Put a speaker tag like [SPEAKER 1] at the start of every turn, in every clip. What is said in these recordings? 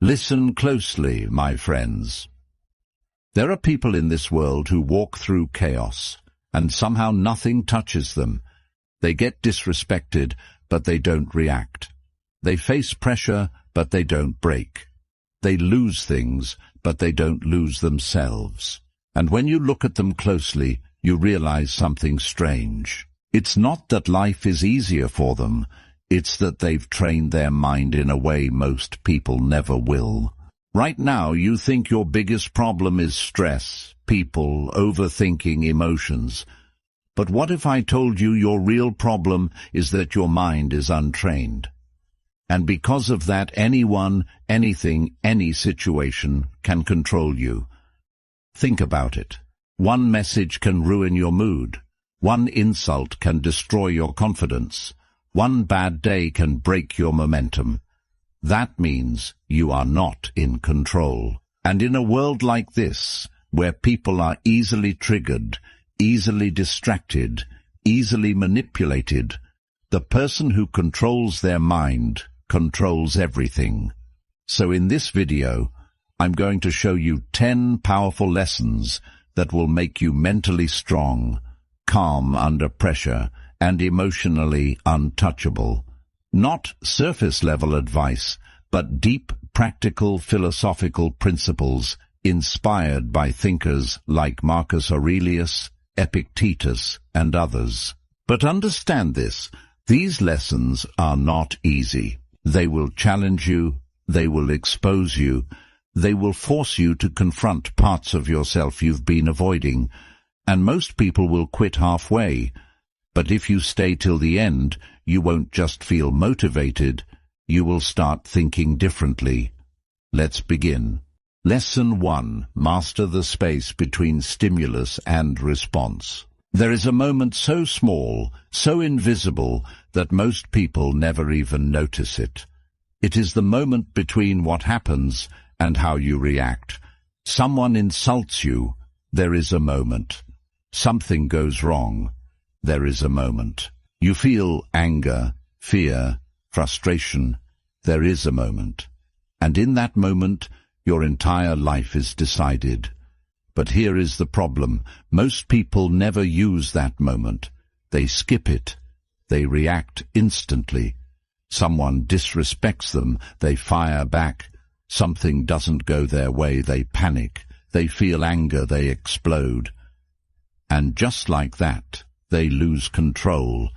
[SPEAKER 1] Listen closely, my friends. There are people in this world who walk through chaos, and somehow nothing touches them. They get disrespected, but they don't react. They face pressure, but they don't break. They lose things, but they don't lose themselves. And when you look at them closely, you realize something strange. It's not that life is easier for them, it's that they've trained their mind in a way most people never will. Right now, you think your biggest problem is stress, people, overthinking, emotions. But what if I told you your real problem is that your mind is untrained? And because of that, anyone, anything, any situation can control you. Think about it. One message can ruin your mood. One insult can destroy your confidence. One bad day can break your momentum. That means you are not in control. And in a world like this, where people are easily triggered, easily distracted, easily manipulated, the person who controls their mind controls everything. So in this video, I'm going to show you 10 powerful lessons that will make you mentally strong, calm under pressure, and emotionally untouchable. Not surface-level advice, but deep, practical, philosophical principles inspired by thinkers like Marcus Aurelius, Epictetus, and others. But understand this, these lessons are not easy. They will challenge you, they will expose you, they will force you to confront parts of yourself you've been avoiding, and most people will quit halfway. But if you stay till the end, you won't just feel motivated, you will start thinking differently. Let's begin. Lesson 1. Master the space between stimulus and response. There is a moment so small, so invisible, that most people never even notice it. It is the moment between what happens and how you react. Someone insults you, there is a moment. Something goes wrong, there is a moment. You feel anger, fear, frustration, there is a moment. And in that moment, your entire life is decided. But here is the problem. Most people never use that moment. They skip it. They react instantly. Someone disrespects them, they fire back. Something doesn't go their way, they panic. They feel anger, they explode. And just like that, they lose control.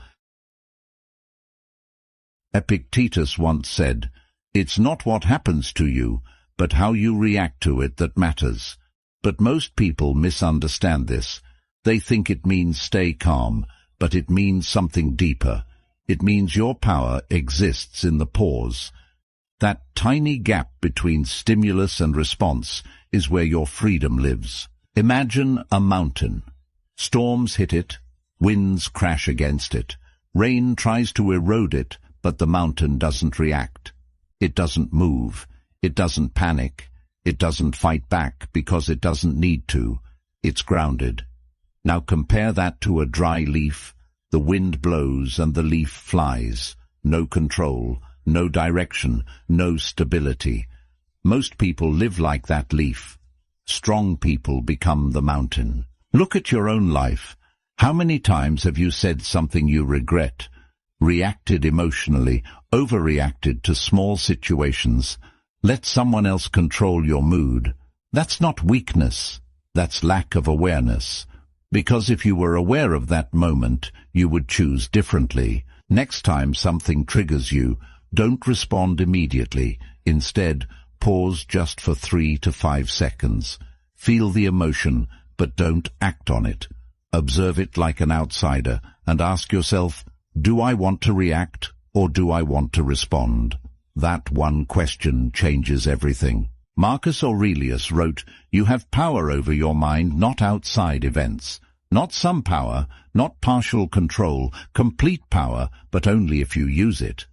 [SPEAKER 1] Epictetus once said, "It's not what happens to you, but how you react to it that matters." But most people misunderstand this. They think it means stay calm, but it means something deeper. It means your power exists in the pause. That tiny gap between stimulus and response is where your freedom lives. Imagine a mountain. Storms hit it, winds crash against it. Rain tries to erode it, but the mountain doesn't react. It doesn't move. It doesn't panic. It doesn't fight back because it doesn't need to. It's grounded. Now compare that to a dry leaf. The wind blows and the leaf flies. No control, no direction, no stability. Most people live like that leaf. Strong people become the mountain. Look at your own life. How many times have you said something you regret, reacted emotionally, overreacted to small situations? Let someone else control your mood. That's not weakness. That's lack of awareness. Because if you were aware of that moment, you would choose differently. Next time something triggers you, don't respond immediately. Instead, pause just for 3 to 5 seconds. Feel the emotion, but don't act on it. Observe it like an outsider and ask yourself, do I want to react or do I want to respond? That one question changes everything. Marcus Aurelius wrote, "You have power over your mind, not outside events. Not some power, not partial control, complete power, but only if you use it.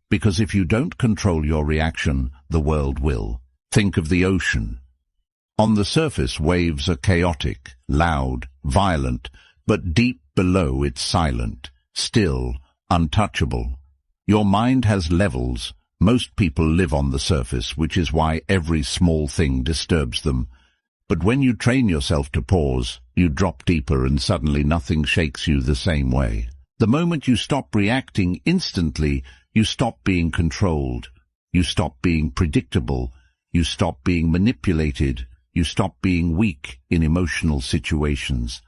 [SPEAKER 1] Because if you don't control your reaction, the world will." Think of the ocean. On the surface, waves are chaotic, loud, violent, but deep below it's silent, still, untouchable. Your mind has levels, Most people live on the surface, which is why every small thing disturbs them. But when you train yourself to pause, you drop deeper and suddenly nothing shakes you the same way. The moment you stop reacting instantly, you stop being controlled. You stop being predictable. You stop being manipulated. You stop being weak in emotional situations.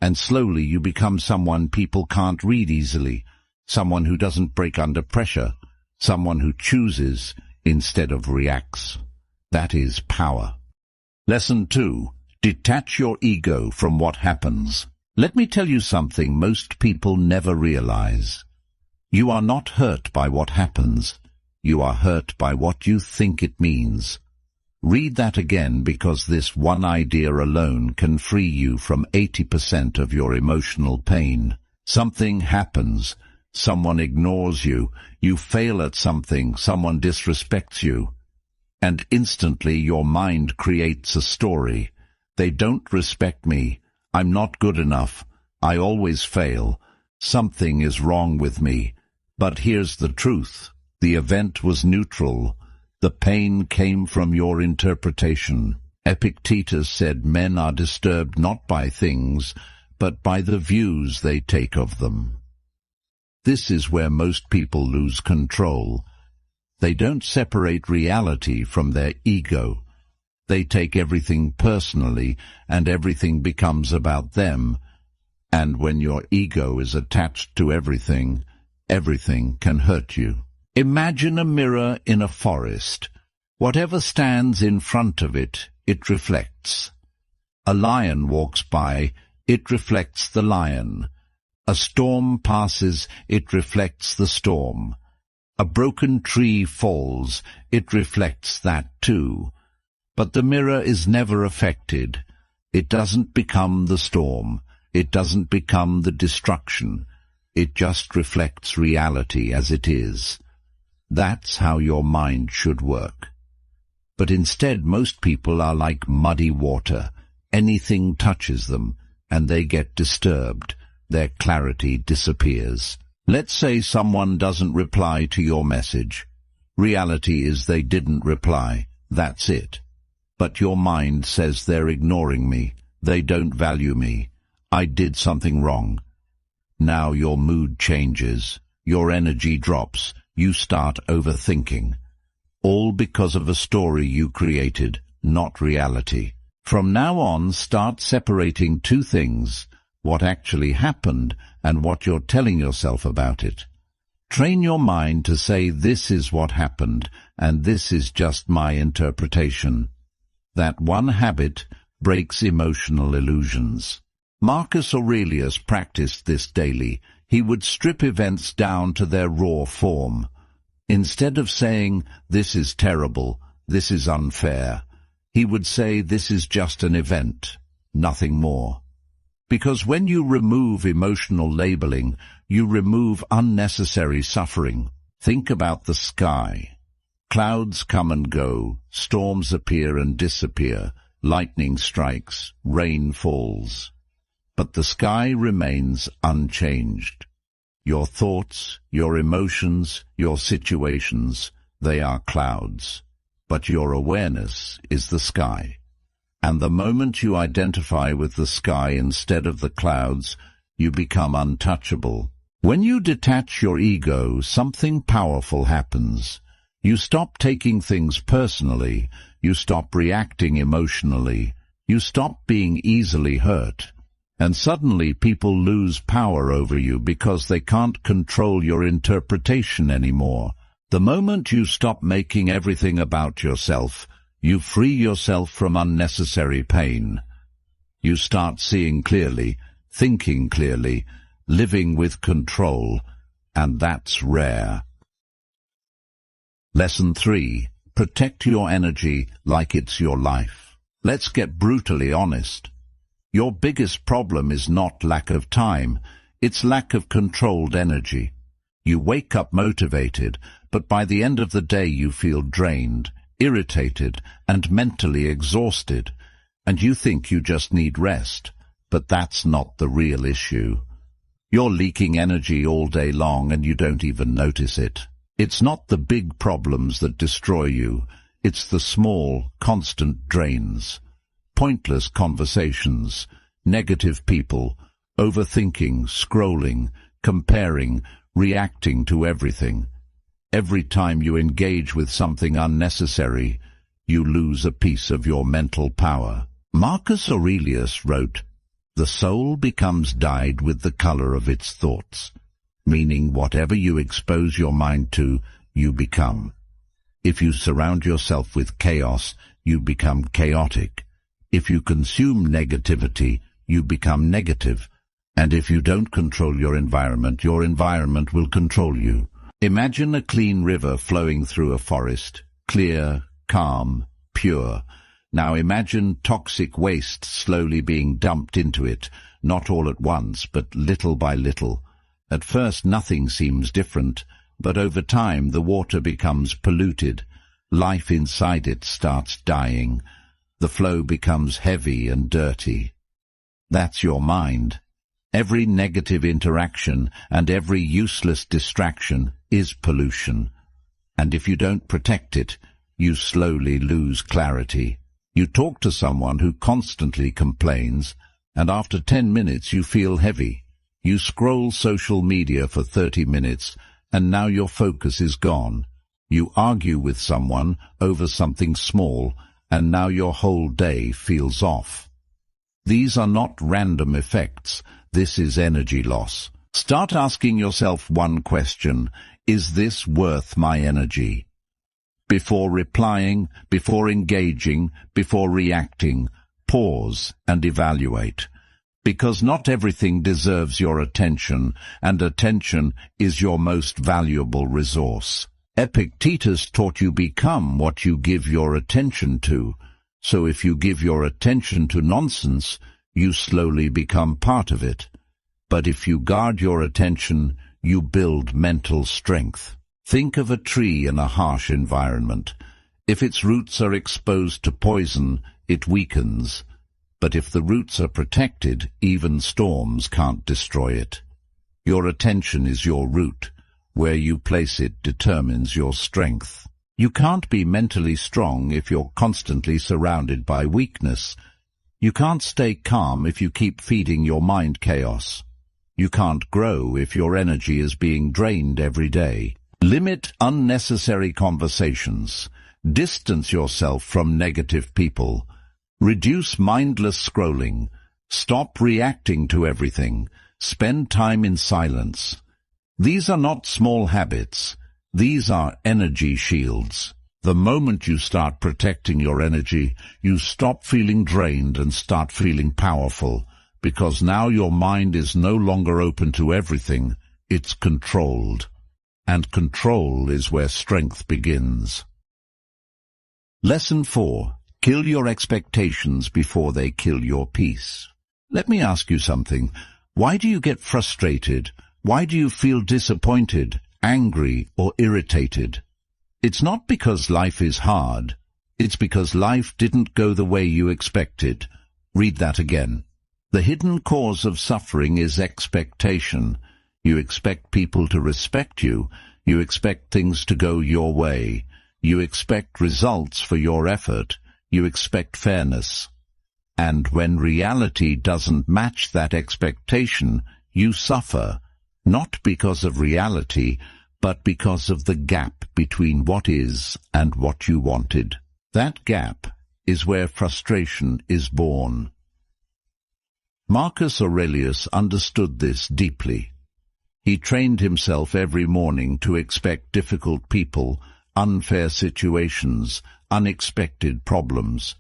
[SPEAKER 1] And slowly you become someone people can't read easily, someone who doesn't break under pressure, someone who chooses instead of reacts. That is power. Lesson 2. Detach your ego from what happens. Let me tell you something most people never realize. You are not hurt by what happens. You are hurt by what you think it means. Read that again, because this one idea alone can free you from 80% of your emotional pain. Something happens. Someone ignores you. You fail at something. Someone disrespects you. And instantly your mind creates a story. They don't respect me. I'm not good enough. I always fail. Something is wrong with me. But here's the truth. The event was neutral. The pain came from your interpretation. Epictetus said men are disturbed not by things, but by the views they take of them. This is where most people lose control. They don't separate reality from their ego. They take everything personally, and everything becomes about them. And when your ego is attached to everything, everything can hurt you. Imagine a mirror in a forest. Whatever stands in front of it, it reflects. A lion walks by, it reflects the lion. A storm passes, it reflects the storm. A broken tree falls, it reflects that too. But the mirror is never affected. It doesn't become the storm. It doesn't become the destruction. It just reflects reality as it is. That's how your mind should work. But instead, most people are like muddy water. Anything touches them, and they get disturbed. Their clarity disappears. Let's say someone doesn't reply to your message. Reality is they didn't reply. That's it. But your mind says they're ignoring me. They don't value me. I did something wrong. Now your mood changes. Your energy drops. You start overthinking. All because of a story you created, not reality. From now on, start separating two things: what actually happened and what you're telling yourself about it. Train your mind to say, this is what happened, and this is just my interpretation. That one habit breaks emotional illusions. Marcus Aurelius practiced this daily. He would strip events down to their raw form. Instead of saying, this is terrible, this is unfair, he would say, this is just an event, nothing more. Because when you remove emotional labeling, you remove unnecessary suffering. Think about the sky. Clouds come and go, storms appear and disappear, lightning strikes, rain falls. But the sky remains unchanged. Your thoughts, your emotions, your situations, they are clouds. But your awareness is the sky. And the moment you identify with the sky instead of the clouds, you become untouchable. When you detach your ego, something powerful happens. You stop taking things personally. You stop reacting emotionally. You stop being easily hurt. And suddenly people lose power over you because they can't control your interpretation anymore. The moment you stop making everything about yourself, you free yourself from unnecessary pain. You start seeing clearly, thinking clearly, living with control, and that's rare. Lesson 3. Protect your energy like it's your life. Let's get brutally honest. Your biggest problem is not lack of time, it's lack of controlled energy. You wake up motivated, but by the end of the day you feel drained, irritated, and mentally exhausted, and you think you just need rest. But that's not the real issue. You're leaking energy all day long and you don't even notice it. It's not the big problems that destroy you, it's the small, constant drains. Pointless conversations, negative people, overthinking, scrolling, comparing, reacting to everything. Every time you engage with something unnecessary, you lose a piece of your mental power. Marcus Aurelius wrote, "The soul becomes dyed with the color of its thoughts," meaning whatever you expose your mind to, you become. If you surround yourself with chaos, you become chaotic. If you consume negativity, you become negative. And if you don't control your environment will control you. Imagine a clean river flowing through a forest, clear, calm, pure. Now imagine toxic waste slowly being dumped into it, not all at once, but little by little. At first nothing seems different, but over time the water becomes polluted. Life inside it starts dying. The flow becomes heavy and dirty. That's your mind. Every negative interaction and every useless distraction is pollution. And if you don't protect it, you slowly lose clarity. You talk to someone who constantly complains, and after 10 minutes you feel heavy. You scroll social media for 30 minutes, and now your focus is gone. You argue with someone over something small, and now your whole day feels off. These are not random effects. This is energy loss. Start asking yourself one question: is this worth my energy? Before replying, before engaging, before reacting, pause and evaluate. Because not everything deserves your attention, and attention is your most valuable resource. Epictetus taught you become what you give your attention to. So if you give your attention to nonsense, you slowly become part of it. But if you guard your attention, you build mental strength. Think of a tree in a harsh environment. If its roots are exposed to poison, it weakens. But if the roots are protected, even storms can't destroy it. Your attention is your root. Where you place it determines your strength. You can't be mentally strong if you're constantly surrounded by weakness. You can't stay calm if you keep feeding your mind chaos. You can't grow if your energy is being drained every day. Limit unnecessary conversations. Distance yourself from negative people. Reduce mindless scrolling. Stop reacting to everything. Spend time in silence. These are not small habits. These are energy shields. The moment you start protecting your energy, you stop feeling drained and start feeling powerful, because now your mind is no longer open to everything, it's controlled. And control is where strength begins. Lesson 4. Kill your expectations before they kill your peace. Let me ask you something. Why do you get frustrated? Why do you feel disappointed, angry, or irritated? It's not because life is hard. It's because life didn't go the way you expected. Read that again. The hidden cause of suffering is expectation. You expect people to respect you. You expect things to go your way. You expect results for your effort. You expect fairness. And when reality doesn't match that expectation, you suffer, not because of reality, but because of the gap between what is and what you wanted. That gap is where frustration is born. Marcus Aurelius understood this deeply. He trained himself every morning to expect difficult people, unfair situations, unexpected problems,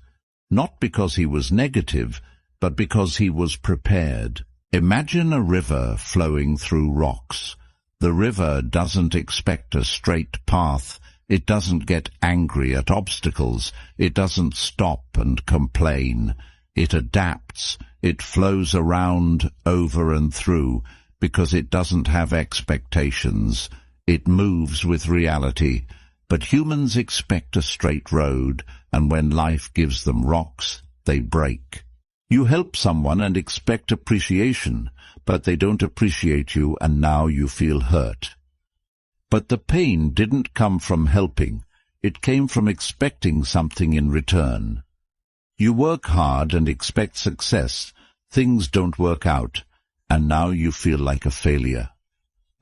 [SPEAKER 1] not because he was negative, but because he was prepared. Imagine a river flowing through rocks. The river doesn't expect a straight path. It doesn't get angry at obstacles. It doesn't stop and complain. It adapts. It flows around, over and through, because it doesn't have expectations. It moves with reality. But humans expect a straight road, and when life gives them rocks, they break. You help someone and expect appreciation, but they don't appreciate you, and now you feel hurt. But the pain didn't come from helping. It came from expecting something in return. You work hard and expect success. Things don't work out, and now you feel like a failure.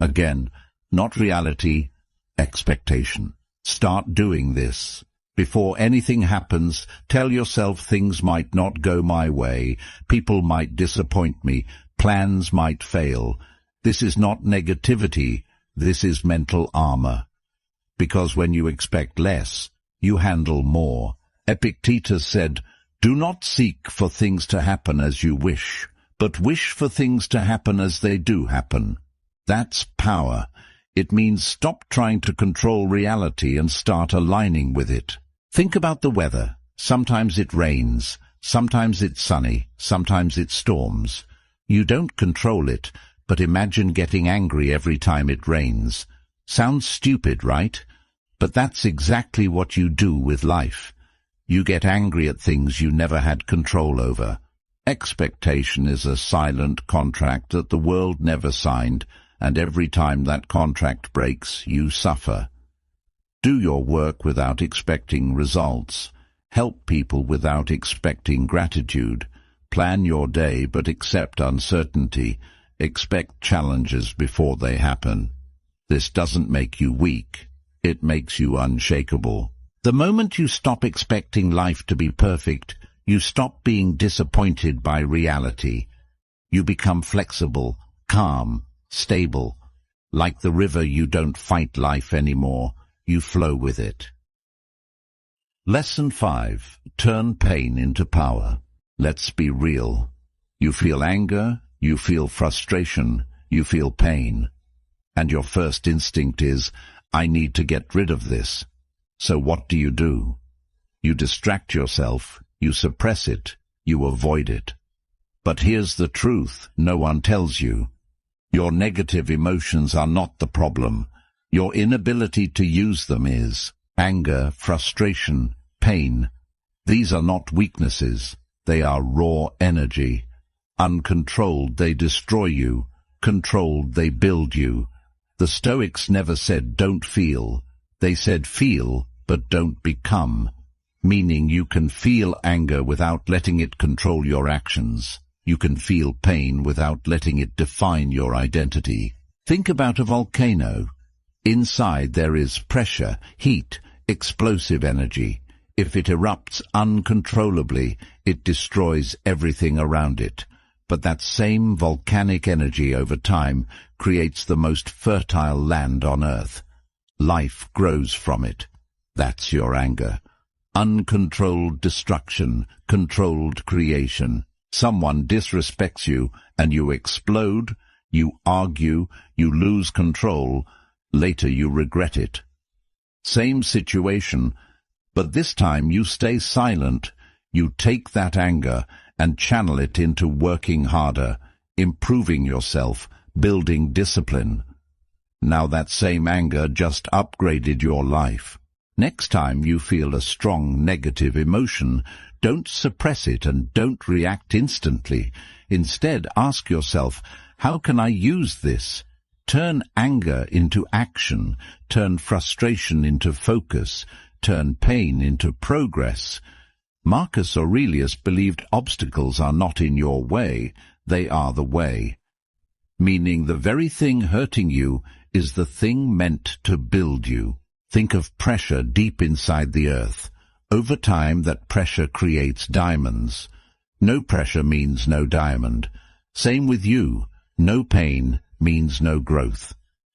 [SPEAKER 1] Again, not reality, expectation. Start doing this. Before anything happens, tell yourself things might not go my way, people might disappoint me, plans might fail. This is not negativity, this is mental armor. Because when you expect less, you handle more. Epictetus said, "Do not seek for things to happen as you wish, but wish for things to happen as they do happen." That's power. It means stop trying to control reality and start aligning with it. Think about the weather. Sometimes it rains, sometimes it's sunny, sometimes it storms. You don't control it, but imagine getting angry every time it rains. Sounds stupid, right? But that's exactly what you do with life. You get angry at things you never had control over. Expectation is a silent contract that the world never signed, and every time that contract breaks, you suffer. Do your work without expecting results. Help people without expecting gratitude. Plan your day but accept uncertainty. Expect challenges before they happen. This doesn't make you weak. It makes you unshakable. The moment you stop expecting life to be perfect, you stop being disappointed by reality. You become flexible, calm, stable. Like the river, you don't fight life anymore. You flow with it. Lesson 5. Turn pain into power. Let's be real. You feel anger, you feel frustration, you feel pain. And your first instinct is, I need to get rid of this. So what do? You distract yourself, you suppress it, you avoid it. But here's the truth no one tells you. Your negative emotions are not the problem. Your inability to use them is. Anger, frustration, pain. These are not weaknesses. They are raw energy. Uncontrolled, they destroy you. Controlled, they build you. The Stoics never said don't feel. They said feel, but don't become. Meaning you can feel anger without letting it control your actions. You can feel pain without letting it define your identity. Think about a volcano. Inside there is pressure, heat, explosive energy. If it erupts uncontrollably, it destroys everything around it. But that same volcanic energy over time creates the most fertile land on earth. Life grows from it. That's your anger. Uncontrolled destruction, controlled creation. Someone disrespects you and you explode, you argue, you lose control. Later you regret it. Same situation, but this time you stay silent. You take that anger and channel it into working harder, improving yourself, building discipline. Now that same anger just upgraded your life. Next time you feel a strong negative emotion, don't suppress it and don't react instantly. Instead, ask yourself, how can I use this? Turn anger into action, turn frustration into focus, turn pain into progress. Marcus Aurelius believed obstacles are not in your way, they are the way. Meaning the very thing hurting you is the thing meant to build you. Think of pressure deep inside the earth. Over time that pressure creates diamonds. No pressure means no diamond. Same with you. No pain means no growth.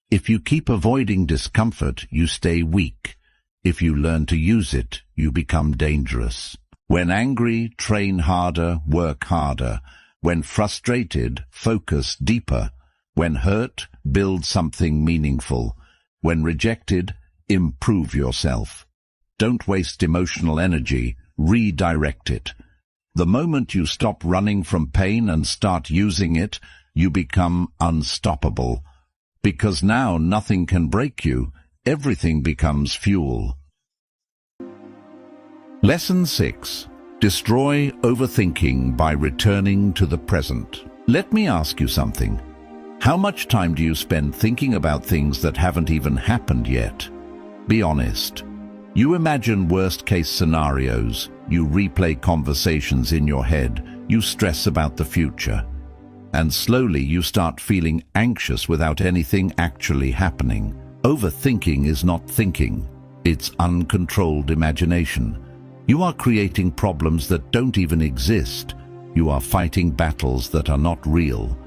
[SPEAKER 1] If you keep avoiding discomfort, you stay weak. If you learn to use it, you become dangerous. When angry, train harder, work harder. When frustrated, focus deeper. When hurt, build something meaningful. When rejected, improve yourself. Don't waste emotional energy, redirect it. The moment you stop running from pain and start using it, you become unstoppable. Because now nothing can break you, everything becomes fuel. Lesson 6. Destroy overthinking by returning to the present. Let me ask you something. How much time do you spend thinking about things that haven't even happened yet? Be honest. You imagine worst-case scenarios, you replay conversations in your head, you stress about the future. And slowly you start feeling anxious without anything actually happening. Overthinking is not thinking. It's uncontrolled imagination. You are creating problems that don't even exist. You are fighting battles that are not real.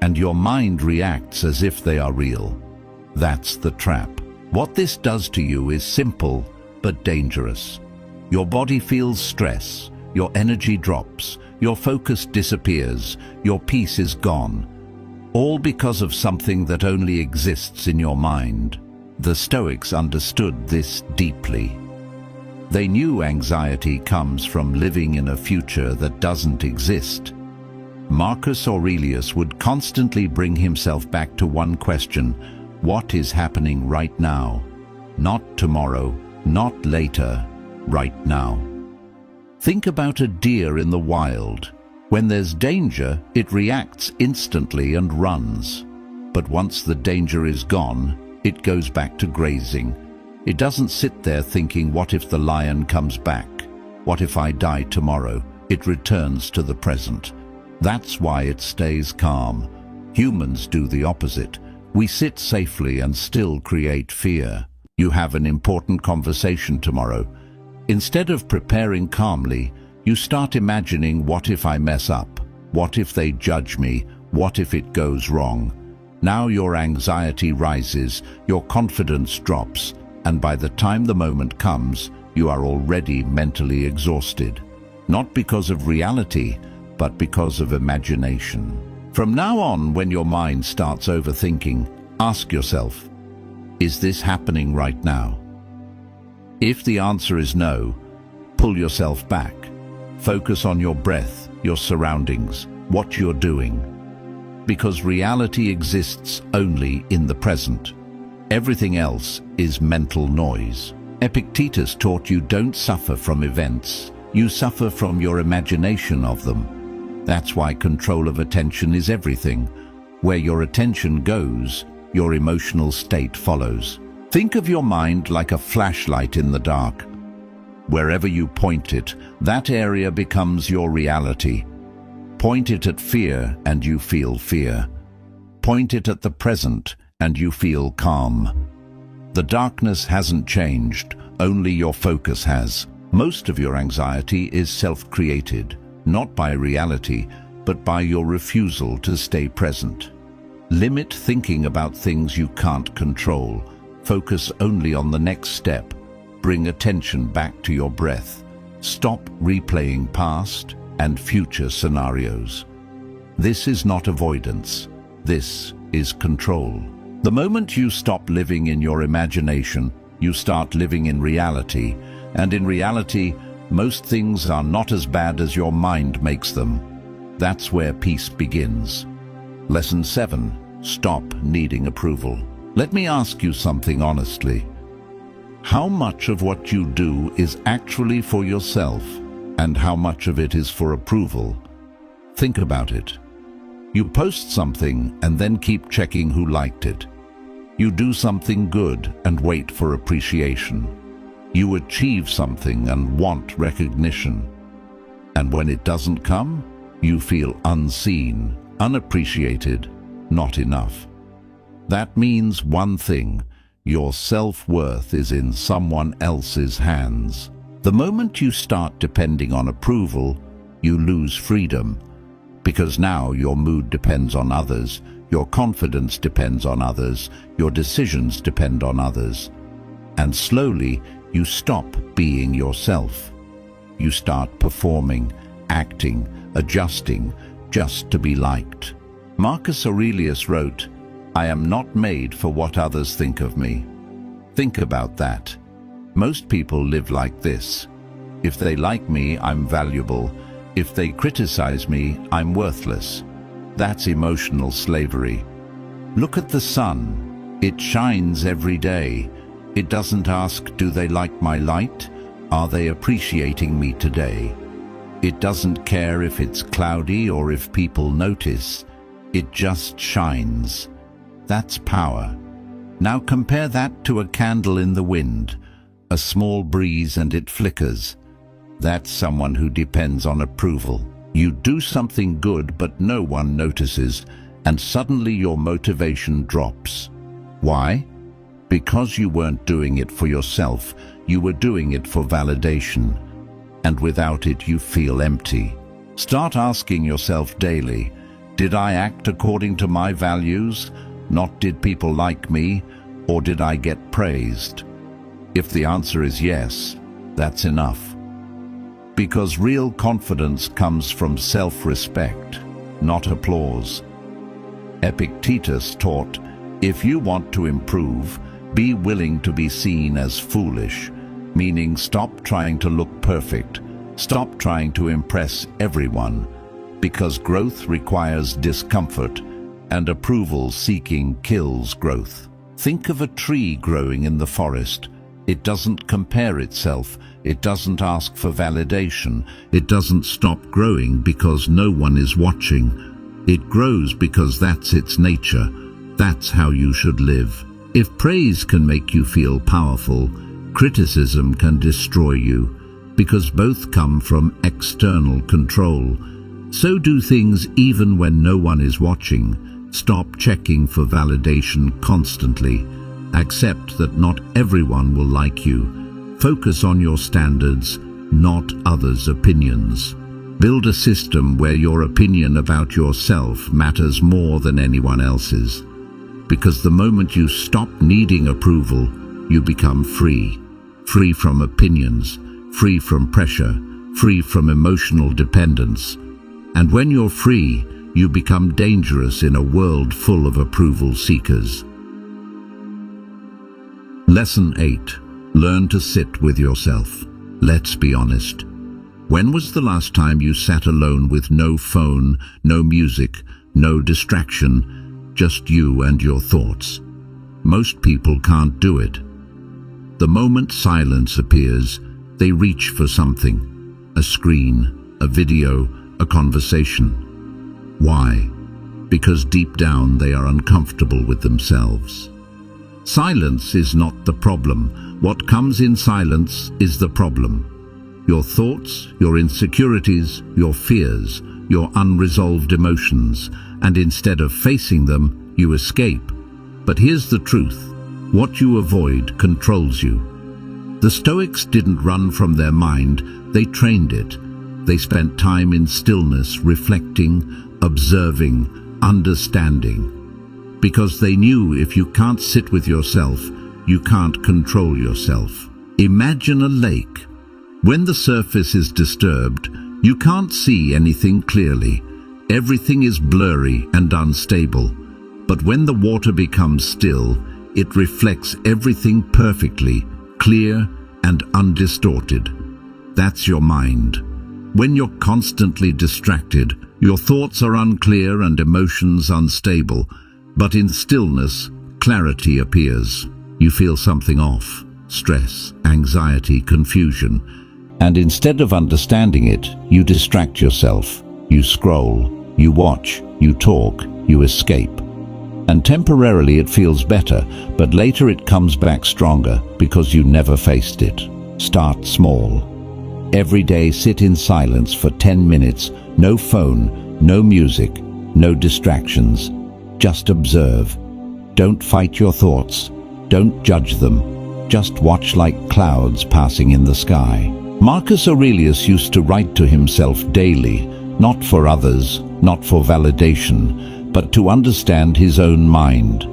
[SPEAKER 1] And your mind reacts as if they are real. That's the trap. What this does to you is simple but dangerous. Your body feels stress, your energy drops, your focus disappears, your peace is gone. All because of something that only exists in your mind. The Stoics understood this deeply. They knew anxiety comes from living in a future that doesn't exist. Marcus Aurelius would constantly bring himself back to one question: what is happening right now? Not tomorrow, not later, right now. Think about a deer in the wild. When there's danger, it reacts instantly and runs. But once the danger is gone, it goes back to grazing. It doesn't sit there thinking, what if the lion comes back? What if I die tomorrow? It returns to the present. That's why it stays calm. Humans do the opposite. We sit safely and still create fear. You have an important conversation tomorrow. Instead of preparing calmly, you start imagining, what if I mess up? What if they judge me? What if it goes wrong? Now your anxiety rises, your confidence drops, and by the time the moment comes, you are already mentally exhausted. Not because of reality, but because of imagination. From now on, when your mind starts overthinking, ask yourself, is this happening right now? If the answer is no, pull yourself back. Focus on your breath, your surroundings, what you're doing. Because reality exists only in the present. Everything else is mental noise. Epictetus taught you don't suffer from events, you suffer from your imagination of them. That's why control of attention is everything. Where your attention goes, your emotional state follows. Think of your mind like a flashlight in the dark. Wherever you point it, that area becomes your reality. Point it at fear and you feel fear. Point it at the present and you feel calm. The darkness hasn't changed, only your focus has. Most of your anxiety is self-created, not by reality, but by your refusal to stay present. Limit thinking about things you can't control. Focus only on the next step. Bring attention back to your breath. Stop replaying past and future scenarios. This is not avoidance. This is control. The moment you stop living in your imagination, you start living in reality. And in reality, most things are not as bad as your mind makes them. That's where peace begins. Lesson 7. Stop needing approval. Let me ask you something honestly. How much of what you do is actually for yourself, and how much of it is for approval? Think about it. You post something and then keep checking who liked it. You do something good and wait for appreciation. You achieve something and want recognition. And when it doesn't come, you feel unseen, unappreciated, not enough. That means one thing: your self-worth is in someone else's hands. The moment you start depending on approval, you lose freedom. Because now your mood depends on others, your confidence depends on others, your decisions depend on others. And slowly, you stop being yourself. You start performing, acting, adjusting, just to be liked. Marcus Aurelius wrote, "I am not made for what others think of me." Think about that. Most people live like this. If they like me, I'm valuable. If they criticize me, I'm worthless. That's emotional slavery. Look at the sun. It shines every day. It doesn't ask, do they like my light? Are they appreciating me today? It doesn't care if it's cloudy or if people notice. It just shines. That's power. Now compare that to a candle in the wind. A small breeze and it flickers. That's someone who depends on approval. You do something good but no one notices, and suddenly your motivation drops. Why? Because you weren't doing it for yourself, you were doing it for validation. And without it you feel empty. Start asking yourself daily, did I act according to my values? Not did people like me, or did I get praised? If the answer is yes, that's enough. Because real confidence comes from self-respect, not applause. Epictetus taught, if you want to improve, be willing to be seen as foolish, meaning stop trying to look perfect, stop trying to impress everyone, because growth requires discomfort, and approval seeking kills growth. Think of a tree growing in the forest. It doesn't compare itself, it doesn't ask for validation, it doesn't stop growing because no one is watching. It grows because that's its nature. That's how you should live. If praise can make you feel powerful, criticism can destroy you, because both come from external control. So do things even when no one is watching. Stop checking for validation constantly. Accept that not everyone will like you. Focus on your standards, not others' opinions. Build a system where your opinion about yourself matters more than anyone else's. Because the moment you stop needing approval, you become free. Free from opinions, free from pressure, free from emotional dependence. And when you're free, you become dangerous in a world full of approval seekers. Lesson 8. Learn to sit with yourself. Let's be honest. When was the last time you sat alone with no phone, no music, no distraction, just you and your thoughts? Most people can't do it. The moment silence appears, they reach for something. A screen, a video, a conversation. Why? Because deep down they are uncomfortable with themselves. Silence is not the problem. What comes in silence is the problem. Your thoughts, your insecurities, your fears, your unresolved emotions, and instead of facing them, you escape. But here's the truth. What you avoid controls you. The Stoics didn't run from their mind, they trained it. They spent time in stillness, reflecting, observing, understanding. Because they knew if you can't sit with yourself, you can't control yourself. Imagine a lake. When the surface is disturbed, you can't see anything clearly. Everything is blurry and unstable. But when the water becomes still, it reflects everything perfectly, clear and undistorted. That's your mind. When you're constantly distracted, your thoughts are unclear and emotions unstable, but in stillness, clarity appears. You feel something off, stress, anxiety, confusion, and instead of understanding it, you distract yourself. You scroll, you watch, you talk, you escape. And temporarily it feels better, but later it comes back stronger because you never faced it. Start small. Every day sit in silence for 10 minutes, no phone, no music, no distractions. Just observe. Don't fight your thoughts. Don't judge them. Just watch like clouds passing in the sky. Marcus Aurelius used to write to himself daily, not for others, not for validation, but to understand his own mind.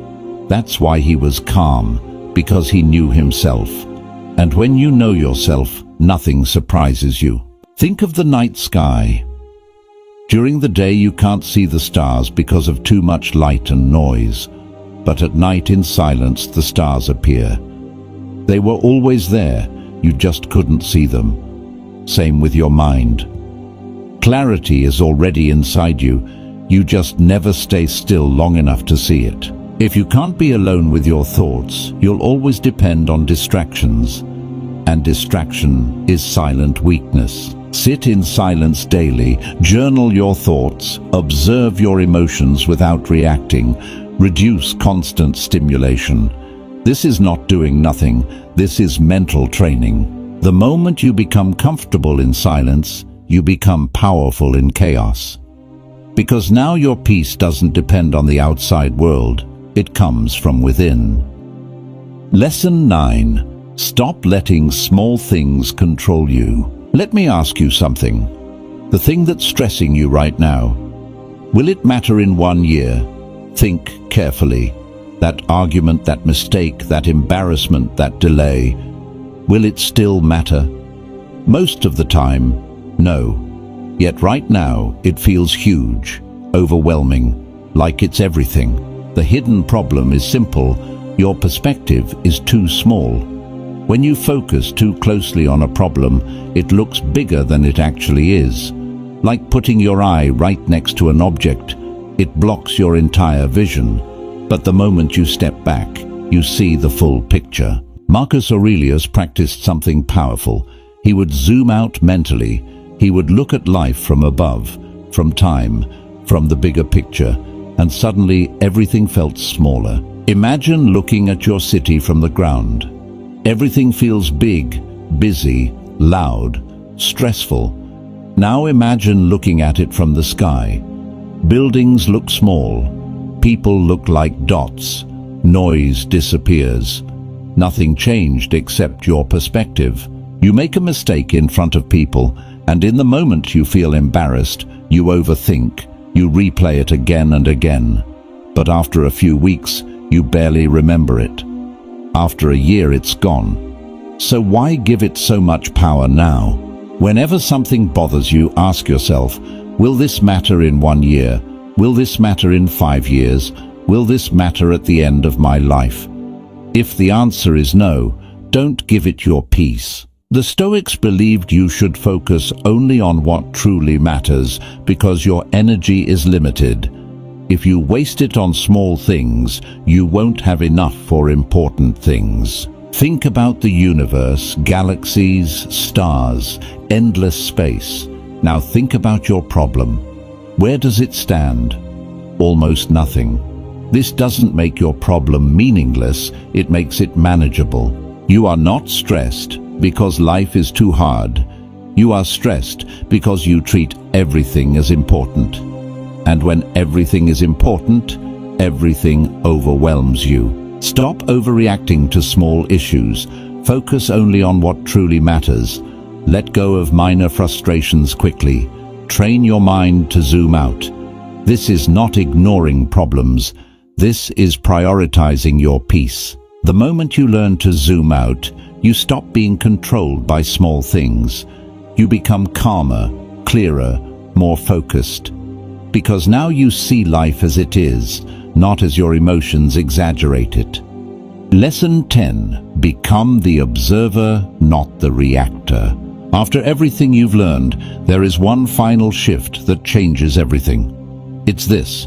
[SPEAKER 1] That's why he was calm, because he knew himself. And when you know yourself, nothing surprises you. Think of the night sky. During the day you can't see the stars because of too much light and noise, but at night in silence the stars appear. They were always there, you just couldn't see them. Same with your mind. Clarity is already inside you, you just never stay still long enough to see it. If you can't be alone with your thoughts, you'll always depend on distractions. And distraction is silent weakness. Sit in silence daily, journal your thoughts, observe your emotions without reacting, reduce constant stimulation. This is not doing nothing, this is mental training. The moment you become comfortable in silence, you become powerful in chaos. Because now your peace doesn't depend on the outside world, it comes from within. Lesson 9. Stop letting small things control you. Let me ask you something. The thing that's stressing you right now, will it matter in 1 year? Think carefully. That argument, that mistake, that embarrassment, that delay, will it still matter? Most of the time, no. Yet right now, it feels huge, overwhelming, like it's everything. The hidden problem is simple. Your perspective is too small. When you focus too closely on a problem, it looks bigger than it actually is. Like putting your eye right next to an object, it blocks your entire vision. But the moment you step back, you see the full picture. Marcus Aurelius practiced something powerful. He would zoom out mentally. He would look at life from above, from time, from the bigger picture, and suddenly everything felt smaller. Imagine looking at your city from the ground. Everything feels big, busy, loud, stressful. Now imagine looking at it from the sky. Buildings look small. People look like dots. Noise disappears. Nothing changed except your perspective. You make a mistake in front of people, and in the moment you feel embarrassed, you overthink, you replay it again and again. But after a few weeks, you barely remember it. After a year, it's gone. So why give it so much power now? Whenever something bothers you, ask yourself, will this matter in 1 year? Will this matter in 5 years? Will this matter at the end of my life? If the answer is no, don't give it your peace. The Stoics believed you should focus only on what truly matters because your energy is limited. If you waste it on small things, you won't have enough for important things. Think about the universe, galaxies, stars, endless space. Now think about your problem. Where does it stand? Almost nothing. This doesn't make your problem meaningless, it makes it manageable. You are not stressed because life is too hard. You are stressed because you treat everything as important. And when everything is important, everything overwhelms you. Stop overreacting to small issues. Focus only on what truly matters. Let go of minor frustrations quickly. Train your mind to zoom out. This is not ignoring problems. This is prioritizing your peace. The moment you learn to zoom out, you stop being controlled by small things. You become calmer, clearer, more focused. Because now you see life as it is, not as your emotions exaggerate it. Lesson 10. Become the observer, not the reactor. After everything you've learned, there is one final shift that changes everything. It's this.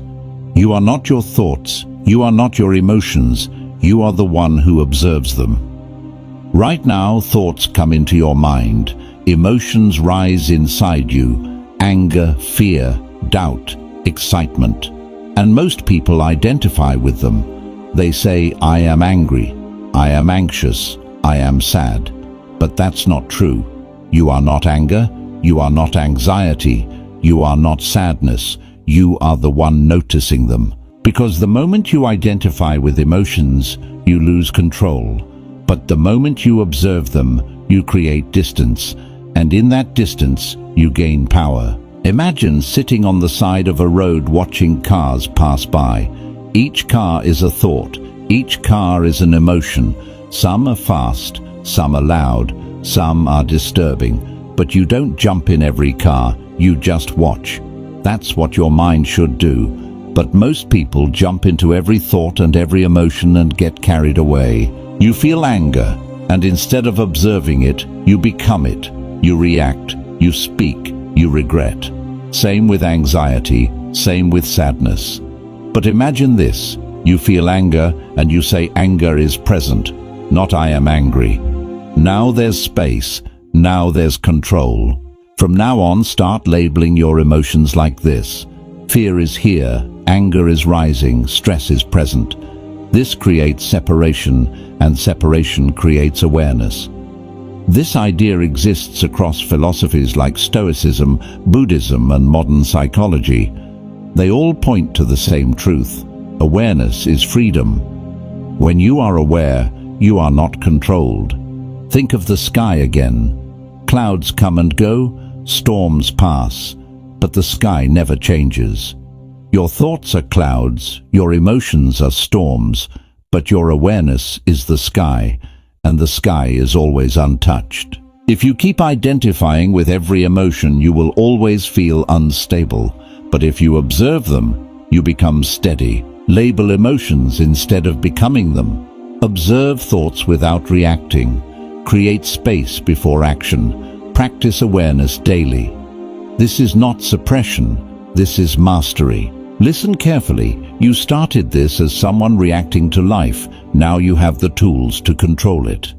[SPEAKER 1] You are not your thoughts. You are not your emotions. You are the one who observes them. Right now, thoughts come into your mind. Emotions rise inside you. Anger, fear, doubt, excitement. And most people identify with them. They say, I am angry, I am anxious, I am sad. But that's not true. You are not anger, you are not anxiety, you are not sadness. You are the one noticing them. Because the moment you identify with emotions, you lose control. But the moment you observe them, you create distance. And in that distance, you gain power. Imagine sitting on the side of a road watching cars pass by. Each car is a thought. Each car is an emotion. Some are fast, some are loud, some are disturbing. But you don't jump in every car, you just watch. That's what your mind should do. But most people jump into every thought and every emotion and get carried away. You feel anger, and instead of observing it, you become it. You react, you speak, you regret. Same with anxiety, same with sadness. But imagine this. You feel anger, and you say anger is present, not I am angry. Now there's space. Now there's control. From now on, start labeling your emotions like this. Fear is here, anger is rising, stress is present. This creates separation, and separation creates awareness. This idea exists across philosophies like Stoicism, Buddhism, and modern psychology. They all point to the same truth. Awareness is freedom. When you are aware, you are not controlled. Think of the sky again. Clouds come and go, storms pass, but the sky never changes. Your thoughts are clouds, your emotions are storms, but your awareness is the sky, and the sky is always untouched. If you keep identifying with every emotion, you will always feel unstable, but if you observe them, you become steady. Label emotions instead of becoming them. Observe thoughts without reacting. Create space before action. Practice awareness daily. This is not suppression, this is mastery. Listen carefully. You started this as someone reacting to life. Now you have the tools to control it.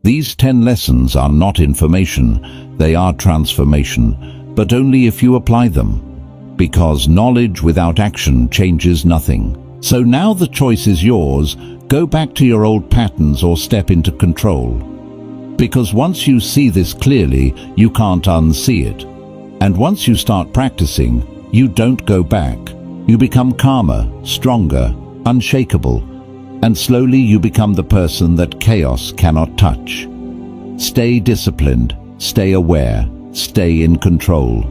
[SPEAKER 1] These 10 lessons are not information, they are transformation, but only if you apply them. Because knowledge without action changes nothing. So now the choice is yours. Go back to your old patterns or step into control. Because once you see this clearly, you can't unsee it. And once you start practicing, you don't go back. You become calmer, stronger, unshakable, and slowly you become the person that chaos cannot touch. Stay disciplined, stay aware, stay in control.